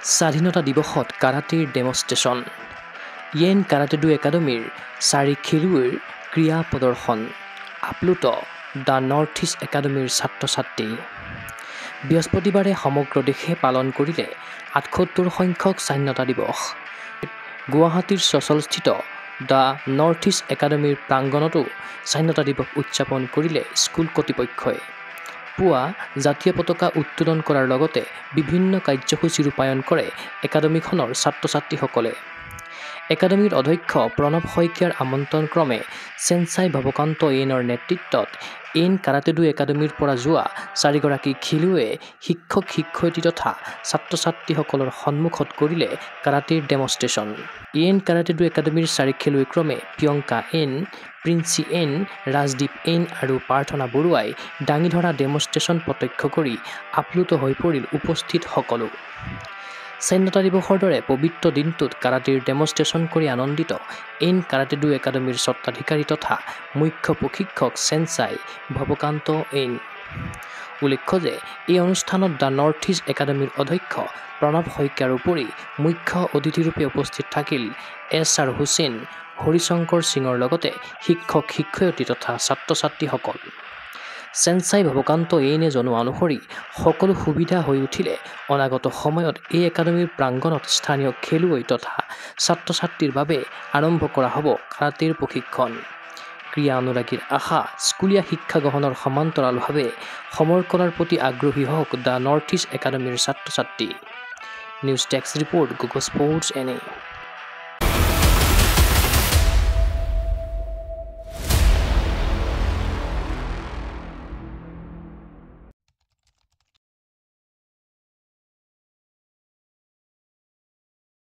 স্বাধীনতা দিৱসত কাৰাটেৰ demonstration yen karate-do একাডেমীৰ 4 খেলুৱৈৰ ক্ৰীড়া প্ৰদৰ্শন আপ্লুত দ্য নৰ্থ ইষ্ট একাডেমীৰ ছাত্ৰ-ছাত্ৰী বৃহস্পতিবাৰে সমগ্ৰ দেশে পালন কৰিলে 78 সংখ্যক স্বাধীনতা দিৱস গুৱাহাটীৰ চচলস্থিত দ্য নৰ্থ ইষ্ট একাডেমীৰ প্ৰাংগণতো স্বাধীনতা দিৱস উদযাপন কৰিলে স্কুল কৰ্তৃপক্ষই পুৱা জাতীয় পতাকা উত্তোলন কৰাৰ লগতে বিভিন্ন কাৰ্যসূচী ৰূপায়ণ কৰে একাডেমীখনৰ ছাত্ৰ-ছাত্ৰীসকলে একাডেমীৰ অধ্যক্ষ প্ৰণৱ শইকীয়াৰ আমন্ত্ৰণক্ৰমে চেনচাই ভৱকান্ত এনৰ নেতৃত্বত এন কাৰাটে-ডো একাডেমীৰ পৰা যোৱা 4 গৰাকী খেলুৱৈয়ে শিক্ষক-শিক্ষয়িত্ৰী তথা ছাত্ৰ-ছাত্ৰীসকলৰ সন্মুখত কৰিলে কাৰাটেৰ ডেমনষ্ট্ৰেশ্যন এন কাৰাটে-ডো একাডেমীৰ 4 খেলুৱৈ ক্ৰমে Priyanka N Princy N Rajdeep N আৰু প্ৰাৰ্থনা বৰুৱাই দাঙি ধৰা ডেমনষ্ট্ৰেশ্যন প্ৰত্যক্ষ কৰি আপ্লুত হৈ পৰিল উপস্থিত সকলো স্বাধীনতা দিৱসৰ দৰে পবিত্ৰ দিনটোত কাৰাটেৰ ডেমনষ্ট্ৰেশ্যন কৰি আনন্দিত এন কাৰাটে-ডো একাডেমীৰ স্বত্বাধিকাৰী তথা মুখ্য প্ৰশিক্ষক চেনচাই ভৱকান্ত এন উল্লেখ্য যে এই অনুষ্ঠানত দ্য নৰ্থ ইষ্ট একাডেমীৰ অধ্যক্ষ প্ৰণৱ শইকীয়াৰ উপৰি মুখ্য অতিথিৰূপে উপস্থিত থাকিল এছ.আৰ. হুছেইন হৰিশংকৰ সিঙৰ লগতে শিক্ষক-শিক্ষয়িত্ৰী তথা ছাত্ৰ-ছাত্ৰীসকল চেনচাই ভৱকান্ত এনে জনোৱা অনুসৰি সকলো সুবিধা হৈ উঠিলে অনাগত সময়ত এই একাডেমীৰ প্ৰাংগণত স্থানীয় খেলুৱৈ তথা ছাত্ৰ-ছাত্ৰীৰ বাবে আৰম্ভ কৰা হ'ব কাৰাটেৰ প্ৰশিক্ষণ ক্ৰীড়া অনুৰাগীৰ আশা স্কুলীয়া শিক্ষা গ্ৰহণৰ সমান্তৰালভাৱে সমৰ কলাৰ প্ৰতি আগ্ৰহী হওক দ্য নৰ্থ ইষ্ট একাডেমীৰ ছাত্ৰ-ছাত্ৰী news desk report Google sports এনে